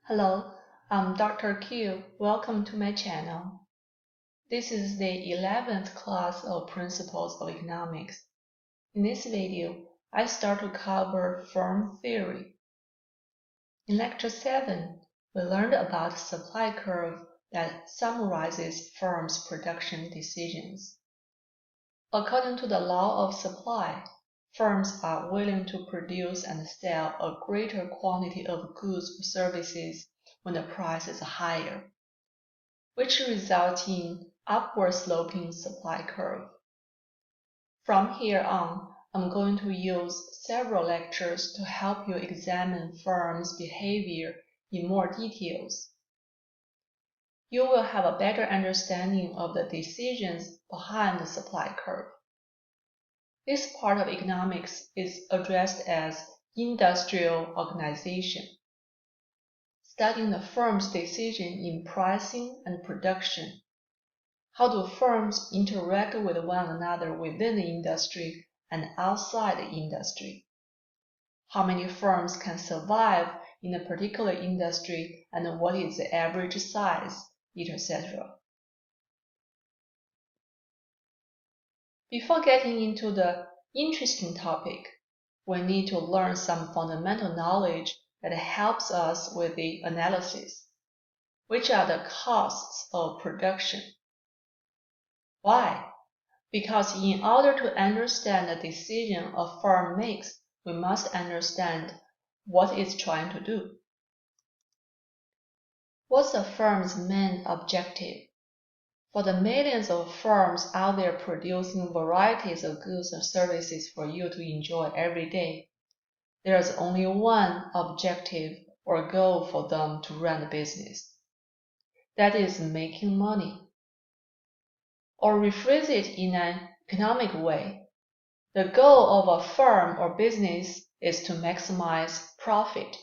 Hello, I'm Dr. Q. Welcome to my channel. This is the 11th class of Principles of Economics. In this video, I start to cover firm theory. In Lecture 7, we learned about supply curve that summarizes firms' production decisions. According to the law of supply, firms are willing to produce and sell a greater quantity of goods or services when the price is higher, which results in upward sloping supply curve. From here on, I'm going to use several lectures to help you examine firms' behavior in more details. You will have a better understanding of the decisions behind the supply curve. This part of economics is addressed as industrial organization, studying the firm's decision in pricing and production. How do firms interact with one another within the industry and outside the industry? How many firms can survive in a particular industry and what is the average size, etc. Before getting into the interesting topic, we need to learn some fundamental knowledge that helps us with the analysis, which are the costs of production. Why? Because in order to understand the decision a firm makes, we must understand what it's trying to do. What's a firm's main objective? For the millions of firms out there producing varieties of goods and services for you to enjoy every day, there's only one objective or goal for them to run the business. That is making money. Or rephrase it in an economic way, the goal of a firm or business is to maximize profit.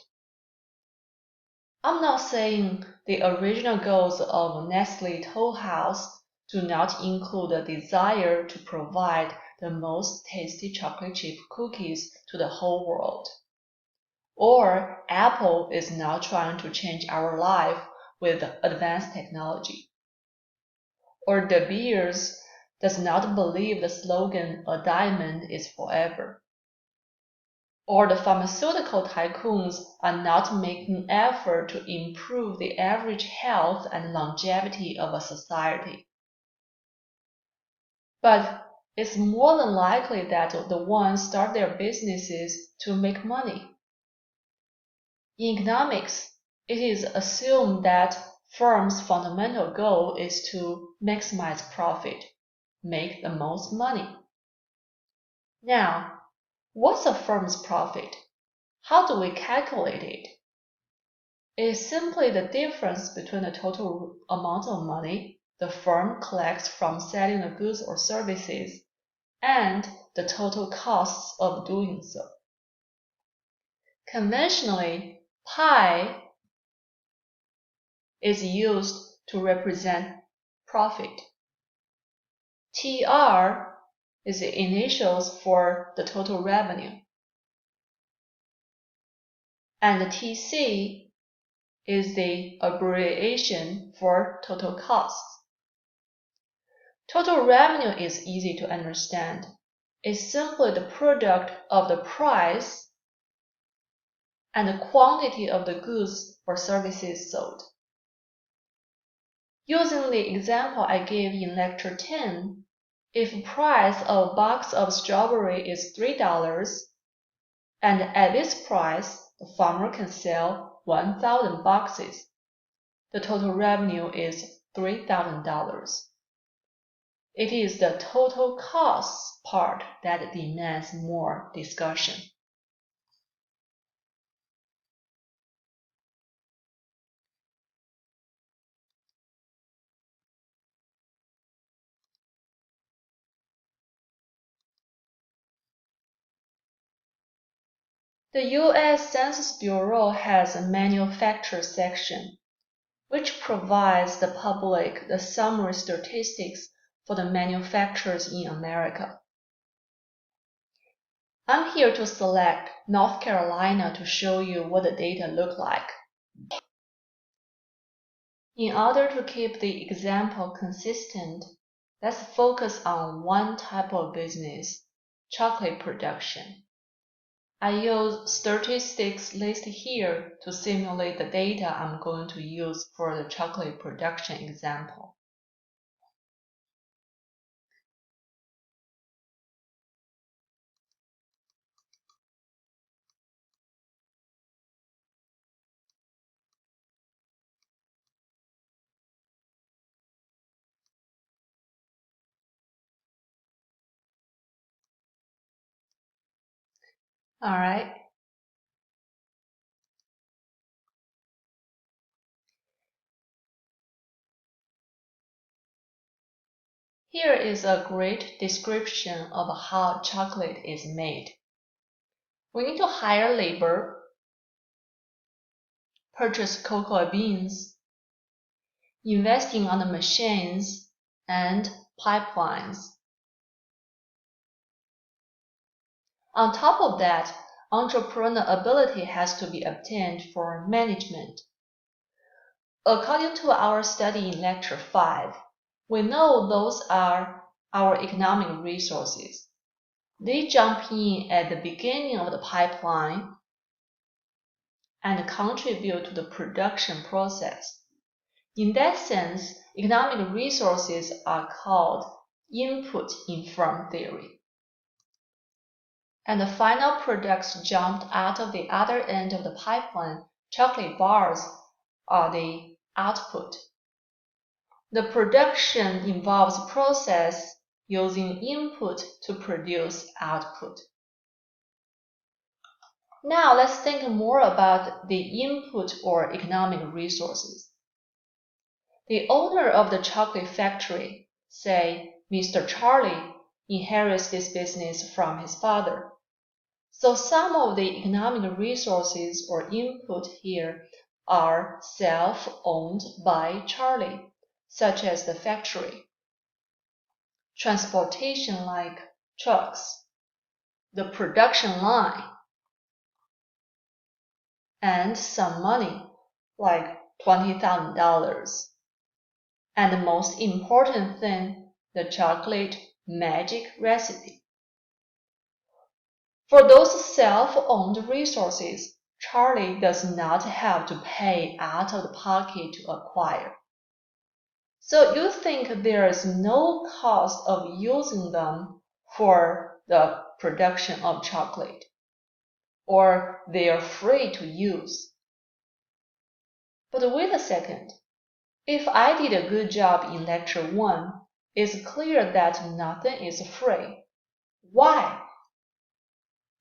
I'm not saying the original goals of Nestle Toll House do not include the desire to provide the most tasty chocolate chip cookies to the whole world. Or Apple is not trying to change our life with advanced technology. Or De Beers does not believe the slogan, "A diamond is forever." Or the pharmaceutical tycoons are not making effort to improve the average health and longevity of a society. But it's more than likely that the ones start their businesses to make money. In economics, it is assumed that firms' fundamental goal is to maximize profit, make the most money. Now, what's a firm's profit? How do we calculate it? It is simply the difference between the total amount of money the firm collects from selling the goods or services and the total costs of doing so. Conventionally, pi is used to represent profit. TR is the initials for the total revenue. And TC is the abbreviation for total costs. Total revenue is easy to understand. It's simply the product of the price and the quantity of the goods or services sold. Using the example I gave in Lecture 10, if price of a box of strawberry is $3, and at this price, the farmer can sell 1,000 boxes, the total revenue is $3,000. It is the total costs part that demands more discussion. The U.S. Census Bureau has a manufacturers section, which provides the public the summary statistics for the manufacturers in America. I'm here to select North Carolina to show you what the data look like. In order to keep the example consistent, let's focus on one type of business, chocolate production. I use statistics list here to simulate the data I'm going to use for the chocolate production example. All right. Here is a great description of how chocolate is made. We need to hire labor, purchase cocoa beans, investing on the machines and pipelines. On top of that, entrepreneurial ability has to be obtained for management. According to our study in Lecture 5, we know those are our economic resources. They jump in at the beginning of the pipeline and contribute to the production process. In that sense, economic resources are called input in firm theory. And the final products jumped out of the other end of the pipeline, chocolate bars, are the output. The production involves process using input to produce output. Now let's think more about the input or economic resources. The owner of the chocolate factory, say Mr. Charlie, inherits this business from his father. So some of the economic resources or input here are self-owned by Charlie, such as the factory, transportation like trucks, the production line, and some money like $20,000. And the most important thing, the chocolate magic recipe. For those self-owned resources, Charlie does not have to pay out of the pocket to acquire. So you think there is no cost of using them for the production of chocolate, or they are free to use. But wait a second. If I did a good job in Lecture 1, it's clear that nothing is free. Why?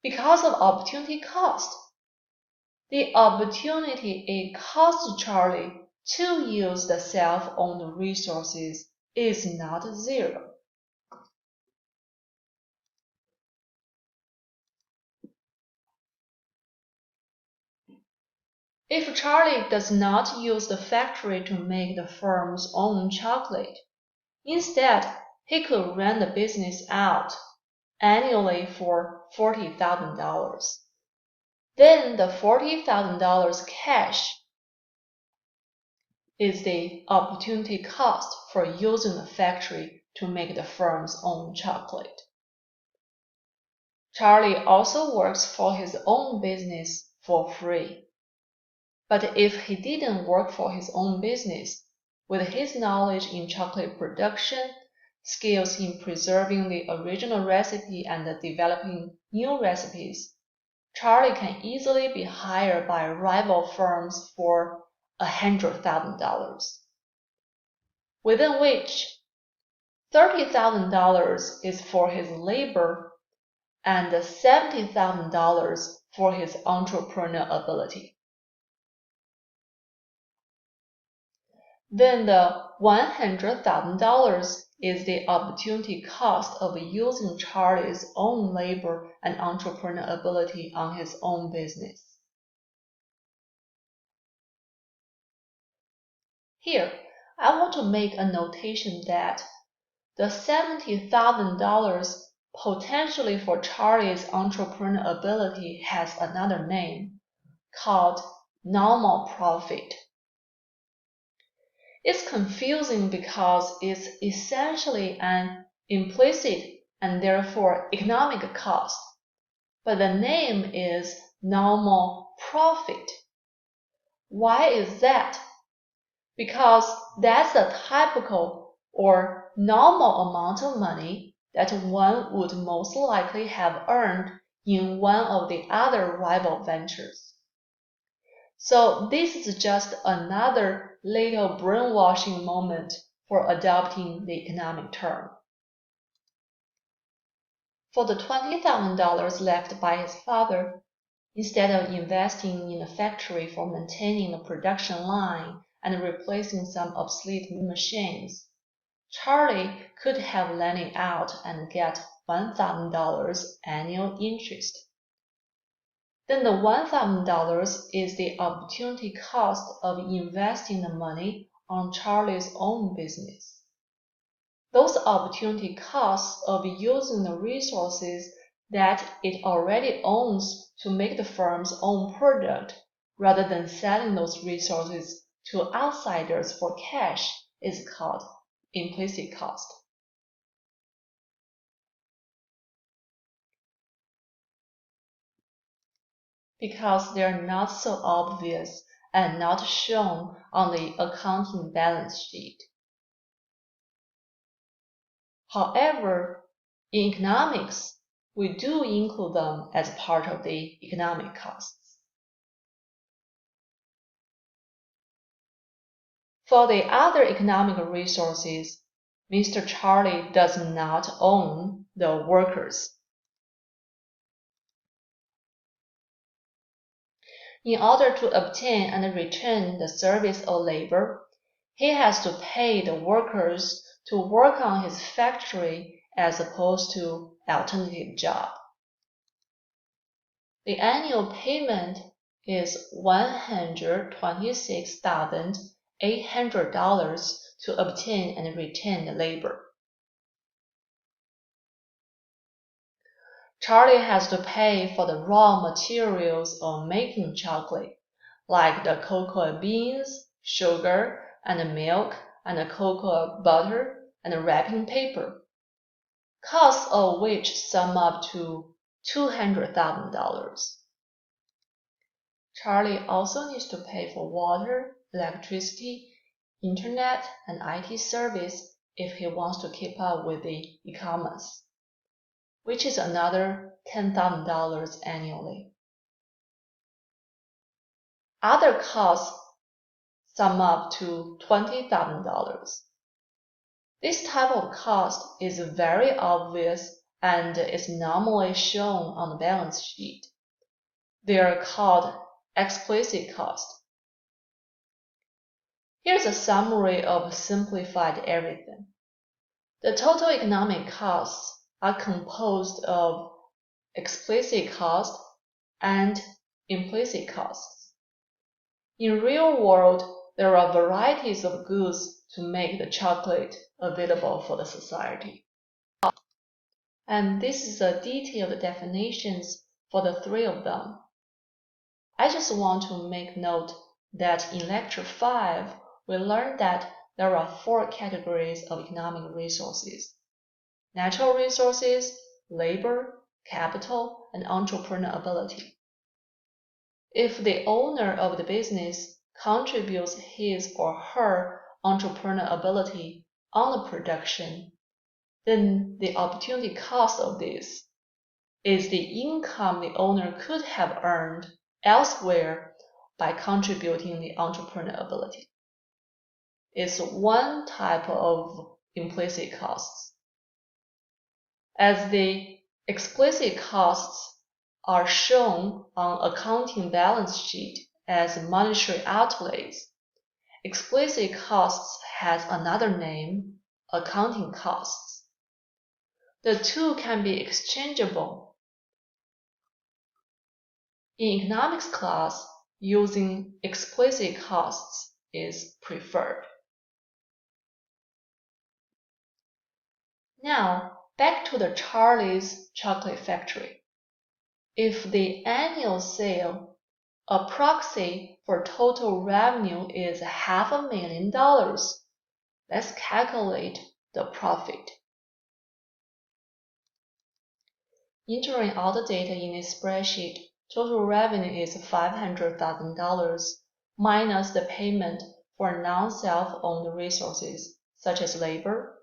Because of opportunity cost. The opportunity it costs Charlie to use the self-owned resources is not zero. If Charlie does not use the factory to make the firm's own chocolate, instead he could rent the business out annually for $40,000. Then the $40,000 cash is the opportunity cost for using the factory to make the firm's own chocolate. Charlie also works for his own business for free. But if he didn't work for his own business, with his knowledge in chocolate production, skills in preserving the original recipe and developing new recipes, Charlie can easily be hired by rival firms for $100,000, within which $30,000 is for his labor and $70,000 for his entrepreneurial ability. Then the $100,000 is the opportunity cost of using Charlie's own labor and entrepreneurial ability on his own business. Here, I want to make a notation that the $70,000 potentially for Charlie's entrepreneurial ability has another name, called normal profit. It's confusing because it's essentially an implicit and therefore economic cost, but the name is normal profit. Why is that? Because that's the typical or normal amount of money that one would most likely have earned in one of the other rival ventures. So this is just another little brainwashing moment for adopting the economic term. For the $20,000 left by his father, instead of investing in a factory for maintaining the production line and replacing some obsolete machines, Charlie could have lent it out and get $1,000 annual interest. Then the $1,000 is the opportunity cost of investing the money on Charlie's own business. Those opportunity costs of using the resources that it already owns to make the firm's own product rather than selling those resources to outsiders for cash is called implicit cost. Because they're not so obvious and not shown on the accounting balance sheet. However, in economics, we do include them as part of the economic costs. For the other economic resources, Mr. Charlie does not own the workers. In order to obtain and return the service of labor, he has to pay the workers to work on his factory as opposed to alternative job. The annual payment is $126,800 to obtain and retain the labor. Charlie has to pay for the raw materials of making chocolate, like the cocoa beans, sugar, and milk, and the cocoa butter, and wrapping paper, costs of which sum up to $200,000. Charlie also needs to pay for water, electricity, internet, and IT service if he wants to keep up with the e-commerce, which is another $10,000 annually. Other costs sum up to $20,000. This type of cost is very obvious and is normally shown on the balance sheet. They are called explicit costs. Here's a summary of simplified everything. The total economic costs are composed of explicit costs and implicit costs. In real world, there are varieties of goods to make the chocolate available for the society. And this is the detailed definitions for the three of them. I just want to make note that in Lecture 5, we learned that there are 4 categories of economic resources: natural resources, labor, capital, and entrepreneurial ability. If the owner of the business contributes his or her entrepreneurial ability on the production, then the opportunity cost of this is the income the owner could have earned elsewhere by contributing the entrepreneurial ability. It's one type of implicit costs. As the explicit costs are shown on accounting balance sheet as monetary outlays, explicit costs has another name, accounting costs. The two can be exchangeable. In economics class, using explicit costs is preferred. Now, back to the Charlie's chocolate factory. If the annual sale A proxy for total revenue is $500,000. Let's calculate the profit. Entering all the data in this spreadsheet, total revenue is $500,000 minus the payment for non-self-owned resources such as labor,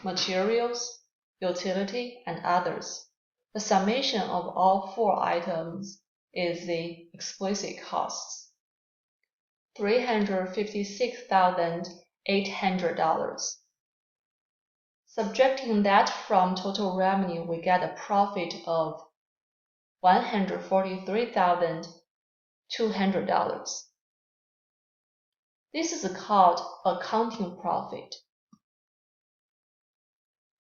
materials, utility, and others. The summation of all four items is the explicit costs, $356,800. Subtracting that from total revenue, we get a profit of $143,200. This is called accounting profit,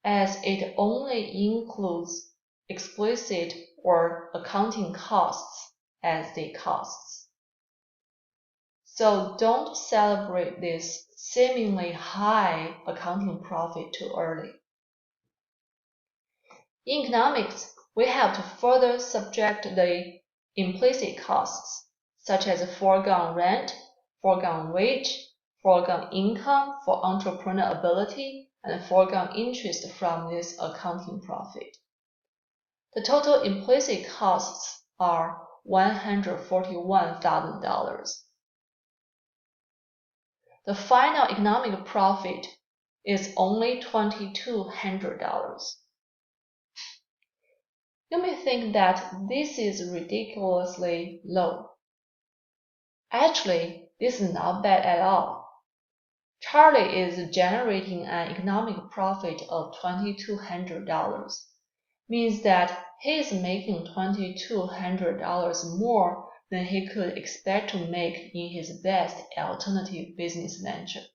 as it only includes explicit or accounting costs as the costs. So don't celebrate this seemingly high accounting profit too early. In economics, we have to further subtract the implicit costs, such as foregone rent, foregone wage, foregone income for entrepreneur ability, and foregone interest from this accounting profit. The total implicit costs are $141,000. The final economic profit is only $2,200. You may think that this is ridiculously low. Actually, this is not bad at all. Charlie is generating an economic profit of $2,200. Means that he is making $2,200 more than he could expect to make in his best alternative business venture.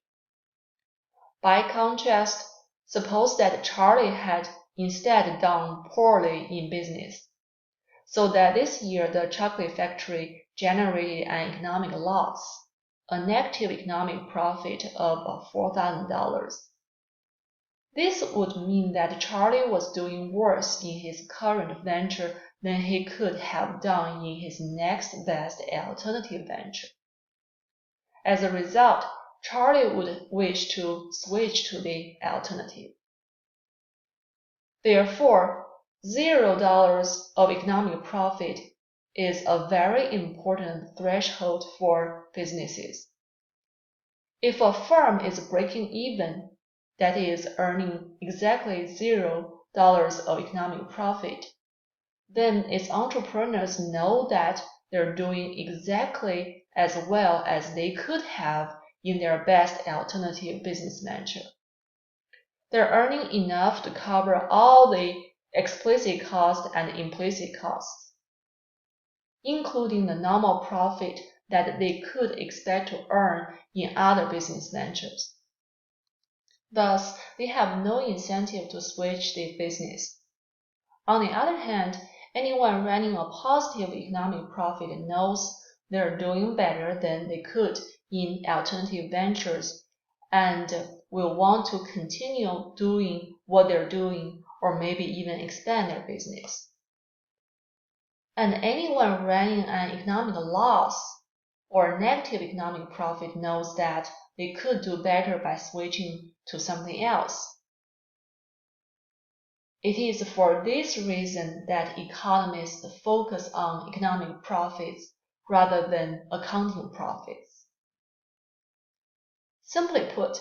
By contrast, suppose that Charlie had instead done poorly in business, so that this year the chocolate factory generated an economic loss, a negative economic profit of $4,000. This would mean that Charlie was doing worse in his current venture than he could have done in his next best alternative venture. As a result, Charlie would wish to switch to the alternative. Therefore, $0 of economic profit is a very important threshold for businesses. If a firm is breaking even, that is, earning exactly $0 of economic profit, then its entrepreneurs know that they're doing exactly as well as they could have in their best alternative business venture. They're earning enough to cover all the explicit costs and implicit costs, including the normal profit that they could expect to earn in other business ventures. Thus, they have no incentive to switch the business. On the other hand, anyone running a positive economic profit knows they're doing better than they could in alternative ventures and will want to continue doing what they're doing or maybe even expand their business. And anyone running an economic loss or negative economic profit knows that they could do better by switching to something else. It is for this reason that economists focus on economic profits rather than accounting profits. Simply put,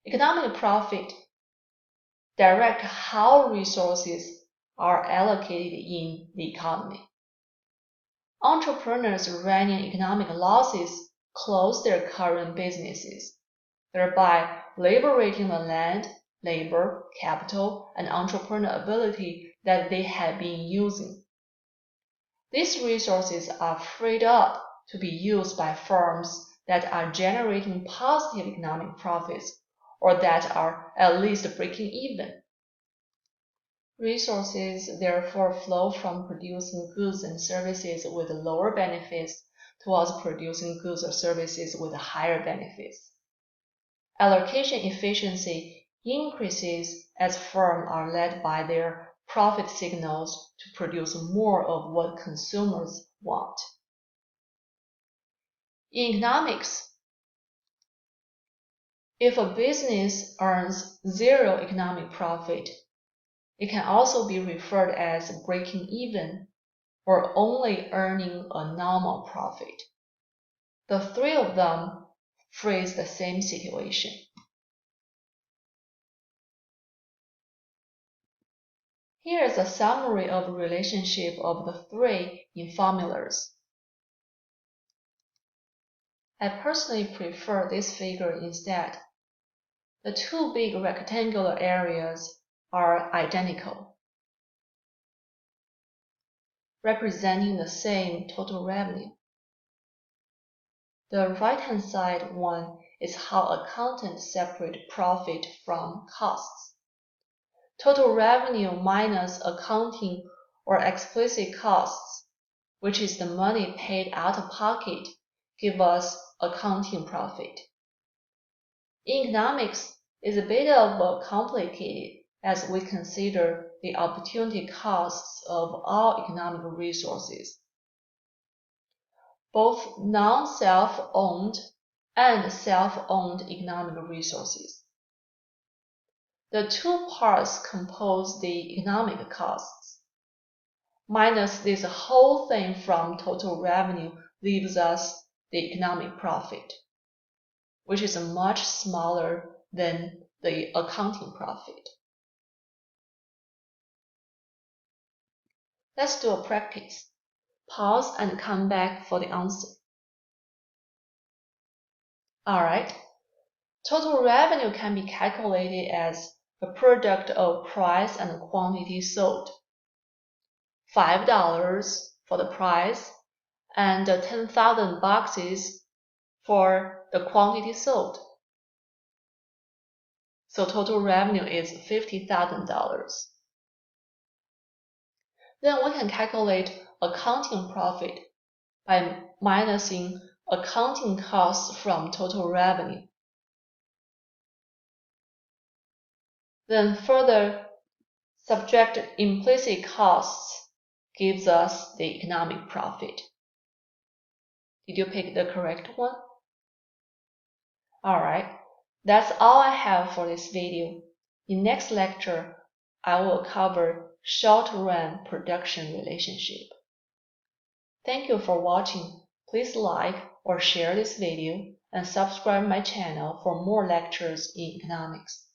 economic profit directs how resources are allocated in the economy. Entrepreneurs running economic losses close their current businesses, thereby liberating the land, labor, capital, and entrepreneur ability that they had been using. These resources are freed up to be used by firms that are generating positive economic profits or that are at least breaking even. Resources therefore flow from producing goods and services with lower benefits towards producing goods or services with higher benefits. Allocation efficiency increases as firms are led by their profit signals to produce more of what consumers want. In economics, if a business earns zero economic profit, it can also be referred as breaking even or only earning a normal profit. The three of them phrase the same situation. Here is a summary of the relationship of the three in formulas. I personally prefer this figure instead. The two big rectangular areas are identical, representing the same total revenue. The right-hand side one is how accountants separate profit from costs. Total revenue minus accounting or explicit costs, which is the money paid out of pocket, give us accounting profit. In economics, it's a bit of complicated as we consider the opportunity costs of all economic resources, both non-self-owned and self-owned economic resources. The two parts compose the economic costs. Minus this whole thing from total revenue leaves us the economic profit, which is much smaller than the accounting profit. Let's do a practice. Pause and come back for the answer. Alright, total revenue can be calculated as the product of price and quantity sold. $5 for the price and 10,000 boxes for the quantity sold. So total revenue is $50,000. Then we can calculate accounting profit by minusing accounting costs from total revenue. Then further subtract implicit costs gives us the economic profit. Did you pick the correct one? Alright, that's all I have for this video. In next lecture, I will cover short-run production relationship. Thank you for watching. Please like or share this video and subscribe my channel for more lectures in economics.